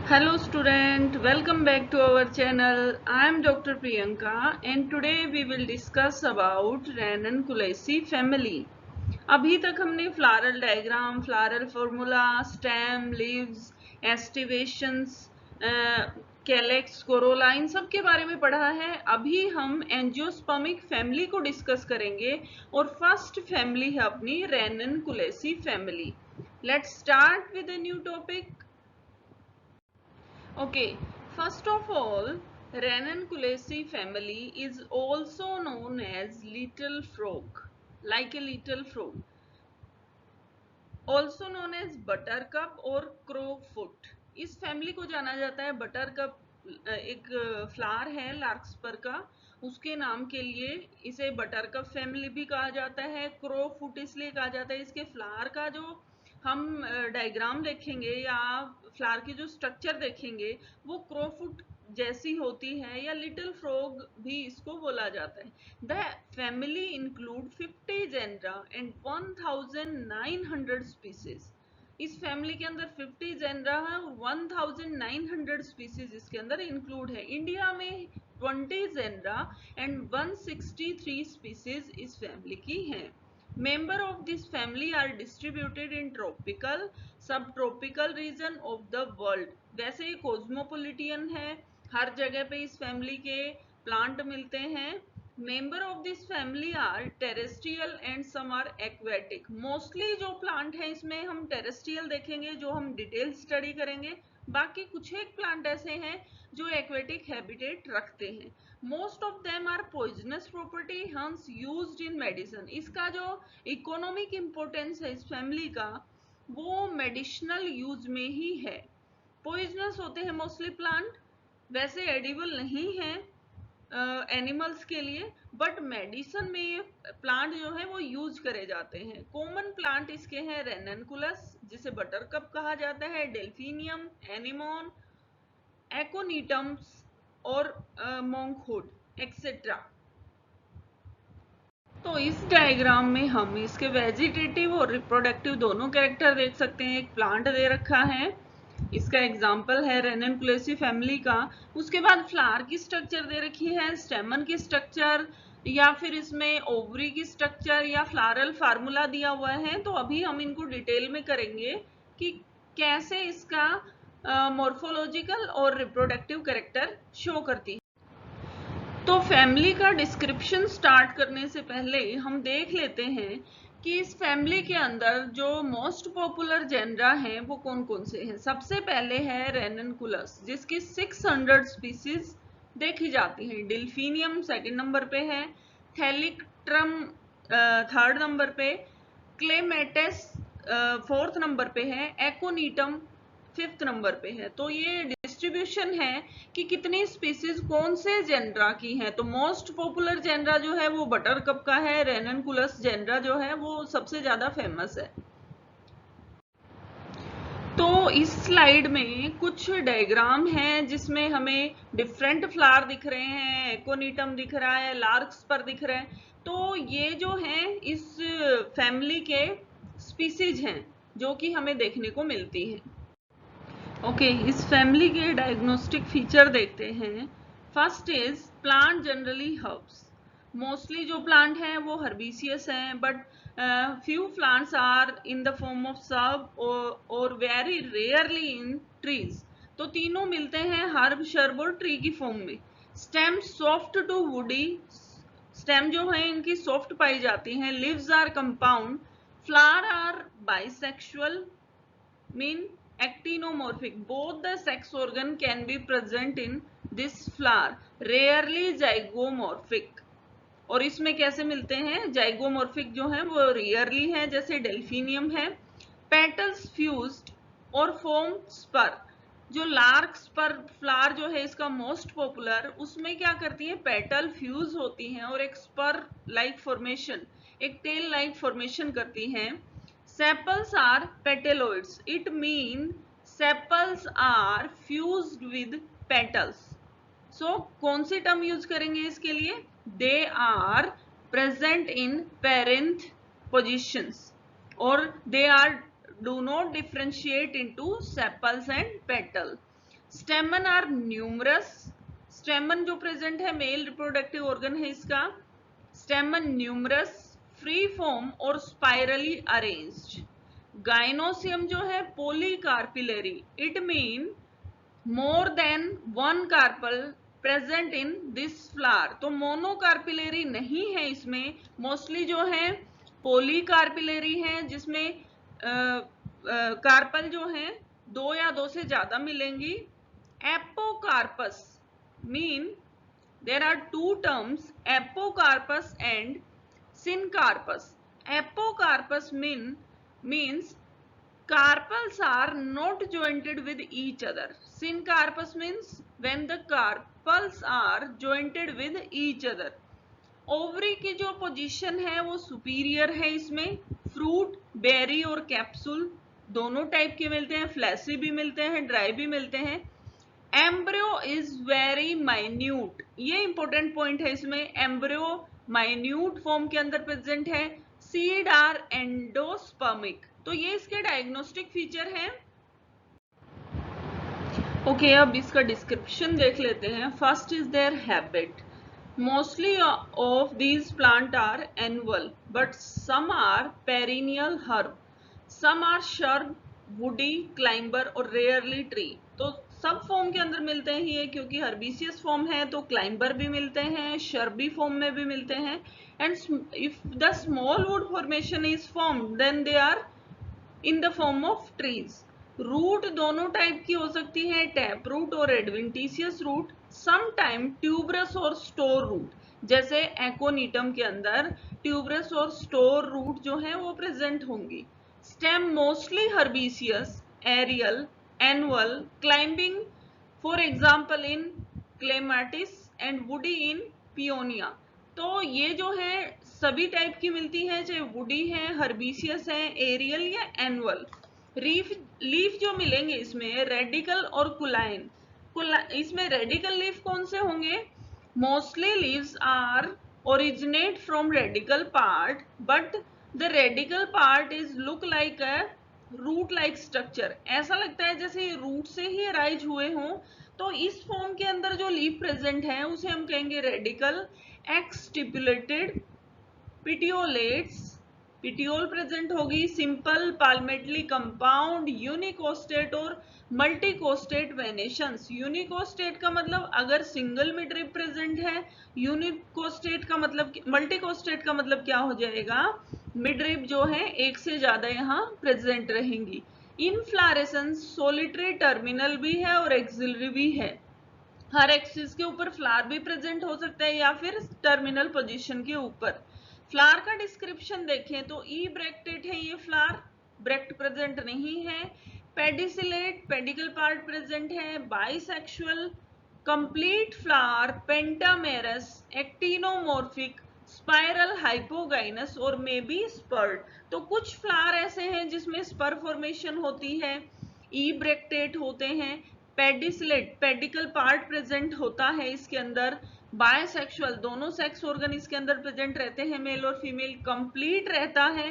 Hello student, welcome back to our channel. I am Dr. Priyanka and today we will discuss about Ranunculataceae family. अभी तक हमने floral diagram, floral formula, stem, leaves, aestivations, calyx, corolla इन सब के बारे में पढ़ा है। अभी हम एंजियोस्पर्मिक फैमिली को डिस्कस करेंगे और फर्स्ट फैमिली है अपनी Ranunculataceae family. Let's start with a new topic. Okay, first of all, Ranunculataceae family is also known as little frog, like a little frog, also known as buttercup और crowfoot. इस family को जाना जाता है buttercup, एक flower है लार्कस्पर का, उसके नाम के लिए इसे बटरकप फैमिली भी कहा जाता है। क्रोफुट इसलिए कहा जाता है, इसके फ्लावर का जो हम डायग्राम देखेंगे या फ्लावर की जो स्ट्रक्चर देखेंगे वो क्रोफुट जैसी होती है, या लिटिल फ्रॉग भी इसको बोला जाता है। The family include 50 genera and 1900 species. इस फैमिली के अंदर 50 जेनरा है और 1900 स्पीसीज इसके अंदर इंक्लूड है। इंडिया में 20 जेनरा एंड 163 स्पीसीज इस फैमिली की हैं। Member of this family are distributed in tropical, subtropical region of the world. वैसे ये cosmopolitan है, हर जगह पे इस फैमिली के प्लांट मिलते हैं। Member of this family are terrestrial and some are aquatic. Mostly जो प्लांट है इसमें हम terrestrial देखेंगे, जो हम डिटेल स्टडी करेंगे। बाकी कुछ एक प्लांट ऐसे हैं जो एक्वेटिक हैबिटेट रखते हैं। Most of them are poisonous property, hence used in medicine. इसका जो इकोनॉमिक इंपोर्टेंस है इस फैमिली का वो मेडिसिनल यूज में ही है। पॉइजनस होते हैं मोस्टली प्लांट, वैसे एडिबल नहीं है एनिमल्स के लिए, बट मेडिसिन में ये प्लांट जो है वो यूज करे जाते हैं। कॉमन प्लांट इसके हैं रेननकुलस जिसे बटरकप कहा जाता है, डेल्फिनियम, एनिमोन, एकोनीटम्स और मोंकहुड एक्सेट्रा। तो इस डायग्राम में हम इसके वेजिटेटिव और रिप्रोडक्टिव दोनों कैरेक्टर देख सकते हैं। एक प्लांट दे रखा है, इसका एग्जाम्पल है रेननकुलेसी फैमिली का। उसके बाद फ्लावर की स्ट्रक्चर दे रखी है, स्टेमन की स्ट्रक्चर, या फिर इसमें ओवरी की स्ट्रक्चर या फ्लारल फार्मूला दिया हुआ है। तो अभी हम इनको डिटेल में करेंगे कि कैसे इसका मॉर्फोलॉजिकल और रिप्रोडक्टिव कैरेक्टर शो करती है। तो फैमिली का डिस्क्रिप्शन स्टार्ट करने से पहले हम देख लेते हैं कि इस फैमिली के अंदर जो मोस्ट पॉपुलर जेनरा हैं वो कौन कौन से हैं। सबसे पहले है रेननकुलस जिसकी 600 स्पीसीज देखी जाती हैं। डिल्फिनियम सेकंड नंबर पे है, थैलिक्ट्रम थर्ड नंबर पे, क्लेमेटेस फोर्थ नंबर पे है, एकोनीटम फिफ्थ नंबर पे है। तो ये डिस्ट्रीब्यूशन है कि कितनी स्पीसीज कौन से जेनरा की हैं। तो मोस्ट पॉपुलर जेनरा जो है वो बटरकप का है, रेननकुलस जेनरा जो है वो सबसे ज्यादा फेमस है। तो इस स्लाइड में कुछ डायग्राम हैं जिसमें हमें डिफरेंट फ्लावर दिख रहे हैं, एकोनीटम दिख रहा है, लार्कस्पर दिख रहे हैं। तो ये जो हैं इस फैमिली के स्पीसीज हैं जो कि हमें देखने को मिलती है। ओके, इस फैमिली के डायग्नोस्टिक फीचर देखते हैं। First is plant generally herbs. Mostly जो प्लांट हैं वो हर्बिसियस हैं, but few plants are in the form of shrub और वेरी रेयरली इन ट्रीज। तो तीनों मिलते हैं हर्ब, शर्ब और ट्री की फॉर्म में। Stem soft to woody, stem जो है इनकी सॉफ्ट पाई जाती हैं। Leaves are compound, flower are bisexual mean actinomorphic. Both the sex organ can be present in this flower, rarely zygomorphic. और इसमें कैसे मिलते हैं? जाइगोमॉर्फिक जो है वो रेयरली है, जैसे डेल्फिनियम है। पेटल्स फ्यूज्ड और फॉर्म स्पर। जो लार्क स्पर फ्लावर जो है इसका मोस्ट पॉपुलर, उसमें क्या करती है, पेटल फ्यूज होती हैं और एक स्पर लाइक फॉर्मेशन, एक टेल लाइक फॉर्मेशन करती हैं। Sepals are petaloids. It means sepals are fused with petals. So कौन सी टर्म यूज करेंगे इसके लिए? They are present in parent positions और they are do not differentiate into sepals and petal. Stamen are numerous, stamen जो present है male reproductive organ है इसका, stamen numerous, free form और स्पाइरली अरेंज्ड। गाइनोसियम जो है polycarpellary, it mean more than one carpel present in this flower. तो monocarpellary नहीं है इसमें, मोस्टली जो है पॉलीकार्पिलरी है, जिसमें कार्पल जो है दो या दो से ज्यादा मिलेंगी। Apocarpous mean there are two terms, apocarpous and syncarpous. Apocarpous means carpels are not jointed with each other. Syncarpus means when the carpels are jointed with each other. Ovary की जो पोजीशन है वो सुपीरियर है इसमें। Fruit, berry और capsule दोनों type के मिलते हैं, फ्लैसी भी मिलते हैं, ड्राई भी मिलते हैं। एम्ब्रियो इज वेरी माइन्यूट, ये इंपॉर्टेंट पॉइंट है इसमें, एम्ब्रियो माइन्यूट फॉर्म के अंदर प्रेजेंट है। सीड आर एंडोस्पर्मिक, तो ये इसके डायग्नोस्टिक फीचर हैं। ओके, अब इसका डिस्क्रिप्शन देख लेते हैं। First is there habit. Mostly of these plants are annual, but some are perennial herb. Some are shrub, woody, climber और rarely tree. तो सब फॉर्म के अंदर मिलते हैं ये, क्योंकि हर्बिशियस फॉर्म है तो क्लाइंबर भी मिलते हैं, शर्बी फॉर्म में भी मिलते हैं। And if the small wood formation is formed then they are in the form of trees. Root दोनों टाइप की हो सकती है, टैप रूट और adventitious root. Some time tuberous और स्टोर रूट, जैसे एकोनिटम के अंदर ट्यूबरस और स्टोर रूट जो है वो प्रेजेंट होंगी। Stem mostly herbaceous, aerial, annual, climbing, for example in Clematis and woody in Paeonia. तो ये जो है सभी टाइप की मिलती है, चाहे वुडी है, हर्बिशियस है, एरियल या एनुअल। लीफ जो मिलेंगे इसमें रेडिकल और कुलाइन। इसमें रेडिकल लीफ कौन से होंगे? Mostly leaves are originate from radical part, but the radical part is look like a root like structure. ऐसा लगता है जैसे ये रूट से ही अराइज हुए हों। तो इस फॉर्म के अंदर जो लीफ प्रेजेंट है उसे हम कहेंगे रेडिकल। एक्सटिपुलेटेड, पिटियोलेट्स, पिटियोल प्रेजेंट होगी। सिंपल, पाल्मेटली कंपाउंड, यूनिकोस्टेट और मल्टीकोस्टेट वेनेशंस। यूनिकोस्टेट का मतलब अगर सिंगल मिडरिब प्रेजेंट है, यूनिकोस्टेट का मतलब, मल्टीकोस्टेट का मतलब क्या हो जाएगा? मिडरिब जो है एक से ज्यादा यहाँ प्रेजेंट रहेंगी। इनफ्लोरेसेंस सोलिटरी टर्मिनल भी है और एक्सिलरी भी है। हर एक्सिस के ऊपर फ्लावर भी प्रेजेंट हो सकता है या फिर टर्मिनल पोजीशन के ऊपर। फ्लावर का डिस्क्रिप्शन देखें तो ई ब्रैक्टेड है ये फ्लावर, ब्रैक्ट प्रेजेंट नहीं है। पेडिसिलेट, पेडिकल पार्ट प्रेजेंट है। Bisexual, complete flower, pentamerous, actinomorphic, spiral, hypogynous और मे बी स्पर्ड। तो कुछ फ्लावर ऐसे हैं जिसमें स्पर फॉर्मेशन होती है, ई ब्रैक्टेड होते हैं। पेडिसिलेट, पेडिकल पार्ट प्रेजेंट होता है इसके अंदर। बायसेक्सुअल, दोनों सेक्स ऑर्गन इसके अंदर प्रेजेंट रहते हैं, मेल और फीमेल। कंप्लीट रहता है,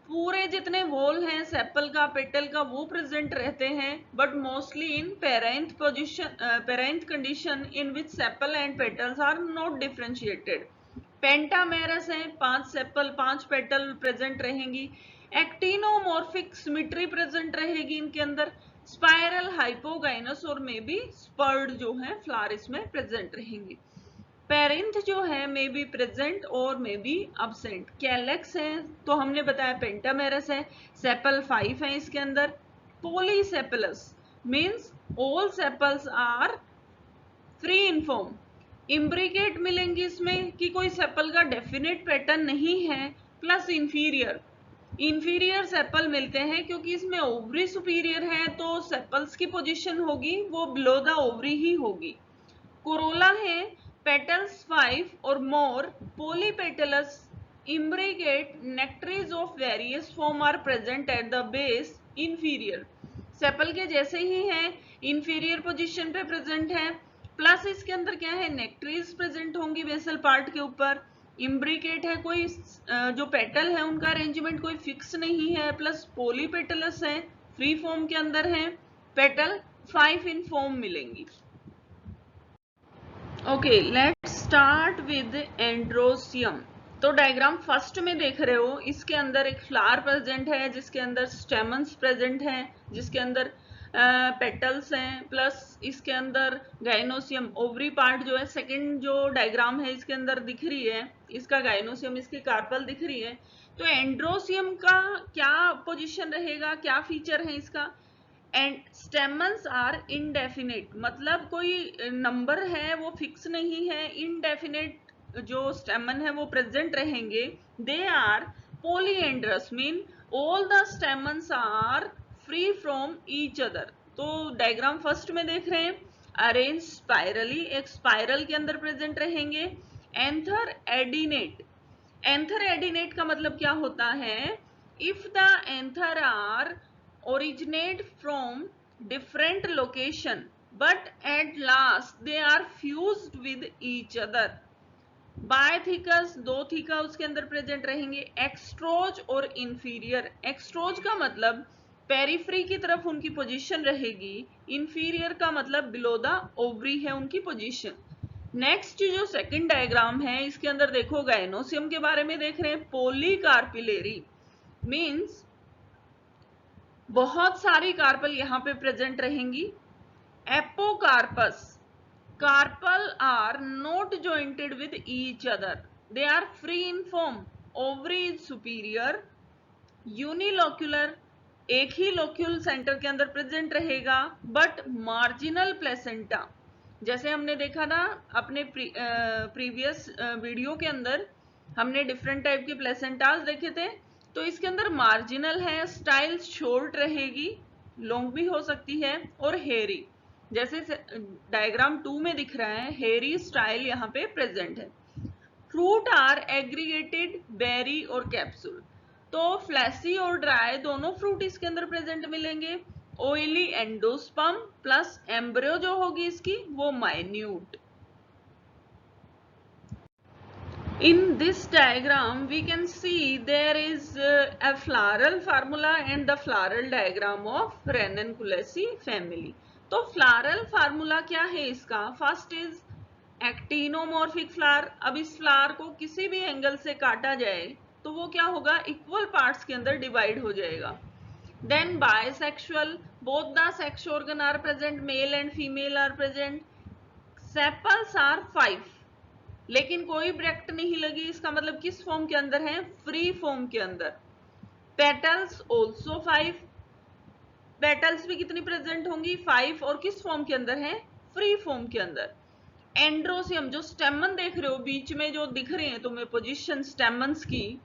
पूरे जितने वॉल हैं सेपल का, पेटल का, वो प्रेजेंट रहते हैं, but mostly in perianth position, perianth condition in which sepal and petals are not differentiated. Pentamerous है, 5 सेपल 5 पेटल प्रेजेंट रहेंगी। एक्टिनोमॉर्फिक सिमेट्री प्रेजेंट रहेगी इनके अंदर। स्पाइरल, हाइपोगाइनस और मे बी स्पर्ड जो है फ्लावर इसमें प्रेजेंट रहेंगी। पेरिंथ जो है मे बी प्रेजेंट और मे बी अब्सेंट। कैलेक्स है तो हमने बताया पेंटामेरस है। सेपल 5 है इसके अंदर। Polysepalous means all sepals are free in form. Imbricate मिलेंगी इसमें कि कोई सेपल का डेफिनेट पैटर्न नहीं है, प्लस इंफीरियर, इंफीरियर सेपल मिलते हैं क्योंकि इसमें ओवरी सुपीरियर है तो सेपल्स की पोजीशन होगी वो बिलो द ओवरी ही होगी। कोरोला है, पेटल्स 5 और मोर, polypetalous, imbricate, nectaries of various form are present at the base, inferior। Sepal के जैसे ही है, inferior पोजीशन पे प्रेजेंट है, प्लस इसके अंदर क्या है, नेक्ट्रीज प्रेजेंट होंगी बेसल पार्ट के ऊपर। इम्ब्रिकेट है, कोई जो पेटल है उनका अरेंजमेंट कोई फिक्स नहीं है, प्लस पॉलीपेटलस है, फ्री फॉर्म के अंदर है। पेटल 5 इन फॉर्म मिलेंगी। Okay, let's start with androecium. तो डायग्राम फर्स्ट में देख रहे हो, इसके अंदर एक फ्लावर प्रेजेंट है, जिसके अंदर स्टेमन्स प्रेजेंट हैं, जिसके अंदर पेटल्स हैं, प्लस इसके अंदर गाइनोसियम ओवरी पार्ट जो है, सेकंड जो डायग्राम है इसके अंदर दिख रही है, इसका गाइनोसियम, इसकी कार्पल दिख रही है। तो एंड्रोसियम का क्या पोजीशन रहेगा, क्या फीचर है इसका? एंड स्टेमन्स आर इनडेफिनेट, मतलब कोई नंबर है वो फिक्स नहीं है, इनडेफिनेट जो स्टेमन है वो प्रेजेंट रहेंगे। They are polyandrous, mean all the stamens are free from each other. तो डायग्राम फर्स्ट में देख रहे हैं, अरेंज स्पाइरली, एक स्पाइरल के अंदर प्रेजेंट रहेंगे। एंथर एडिनेट, एंथर एडिनेट का मतलब क्या होता है? If the anther are originate from different location but at last they are fused with each other। बायथिकस, दो थीका उसके अंदर प्रेजेंट रहेंगे। एक्सट्रोज और इंफीरियर, एक्सट्रोज का मतलब पेरिफ्री की तरफ उनकी पोजीशन रहेगी, इंफीरियर का मतलब बिलो द ओवरी है उनकी पोजीशन। नेक्स्ट जो सेकंड डायग्राम है, इसके अंदर देखो गाइनोसियम के बारे में देख रहे हैं। पॉलीकार्पिलेरी मीन्स बहुत सारी कार्पल यहां पे प्रेजेंट रहेंगी। Apocarpous, carpel are not jointed with each other, they are free in form, ovary is superior. Unilocular, एक ही लोक्यूल सेंटर के अंदर प्रेजेंट रहेगा बट मार्जिनल प्लेसेंटा, जैसे हमने देखा था अपने प्रीवियस वीडियो के अंदर, हमने डिफरेंट टाइप के प्लेसेंटास देखे थे। तो इसके अंदर मार्जिनल है, स्टाइल शॉर्ट रहेगी, लॉन्ग भी हो सकती है, और हेरी, जैसे डायग्राम 2 में दिख रहा है, हेरी स्टाइल यहाँ पे प्रेजेंट है। फ्रूट आर एग्रीगेटेड, बेरी और कैप्सूल, तो फ्लैसी और ड्राई दोनों फ्रूट इसके अंदर प्रेजेंट मिलेंगे। ऑयली एंडोस्पर्म प्लस एम्ब्रियो जो होगी इसकी वो minute. In this diagram we can see there is a floral formula and the floral diagram of Ranunculus family। तो floral formula क्या है इसका? First is actinomorphic flower. अब इस फ्लावर को किसी भी एंगल से काटा जाए तो वो क्या होगा? इक्वल पार्ट्स के अंदर डिवाइड हो जाएगा। Then bisexual, both the sex organ are present, male and female are present. Sepals are 5, लेकिन कोई ब्रैकेट नहीं लगी, इसका मतलब किस फॉर्म के अंदर है? फ्री फॉर्म के अंदर। पेटल्स ऑल्सो 5, पेटल्स भी कितनी प्रेजेंट होंगी? 5, और किस फॉर्म के अंदर है? फ्री फॉर्म के अंदर। एंड्रोसियम, जो स्टेमन देख रहे हो बीच में जो दिख रहे हैं तुम्हें पोजीशन स्टेमन्स की,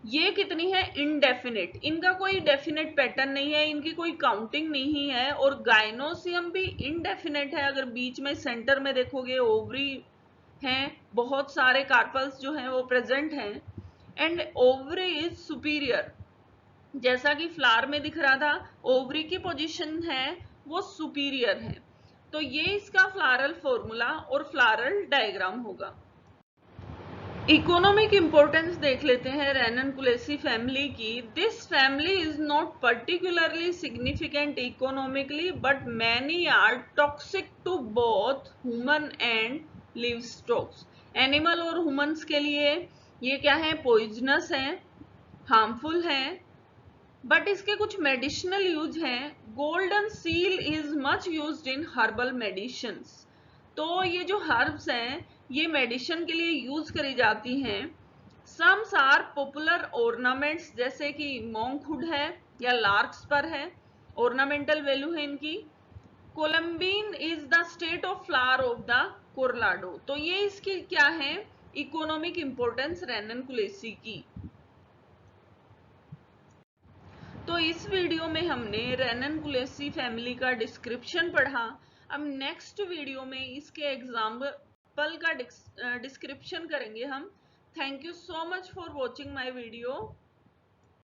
ये कितनी है? इनडेफिनेट, इनका कोई डेफिनेट पैटर्न नहीं है, इनकी कोई काउंटिंग नहीं है। और गाइनोसियम भी इनडेफिनेट है, अगर बीच में सेंटर में देखोगे ओवरी हैं, बहुत सारे कार्पल्स जो हैं वो प्रेजेंट हैं। एंड ओवरी इज सुपीरियर, जैसा कि फ्लावर में दिख रहा था, ओवरी की पोजीशन है वो सुपीरियर है। तो ये इसका फ्लारल फॉर्मूला और फ्लारल डायग्राम होगा। इकोनॉमिक इंपॉर्टेंस देख लेते हैं रेननकुलेसी फैमिली की। This family is not particularly significant economically but many are toxic to both human and livestocks. Animal और ह्यूमंस के लिए ये क्या है? पॉइजनस है, हार्मफुल है, बट इसके कुछ मेडिसिनल यूज हैं। Golden seal is much used in herbal medicines. तो ये जो हर्ब्स हैं ये मेडिसिन के लिए यूज करी जाती हैं। सम्स आर पॉपुलर ऑर्नामेंट्स, जैसे कि मोंकहुड है या लार्कस्पर है, ऑर्नामेंटल वैल्यू है इनकी। Columbine is the state of flower of the Colorado. तो ये इसकी क्या है? इकोनॉमिक इंपॉर्टेंस रेननकुलेसी की। तो इस वीडियो में हमने रेननकुलेसी फैमिली का डिस्क्रिप्शन पढ़ा। अब नेक्स्ट वीडियो में इसके एग्जाम्पल का डिस्क्रिप्शन करेंगे हम। Thank you so much for watching my video.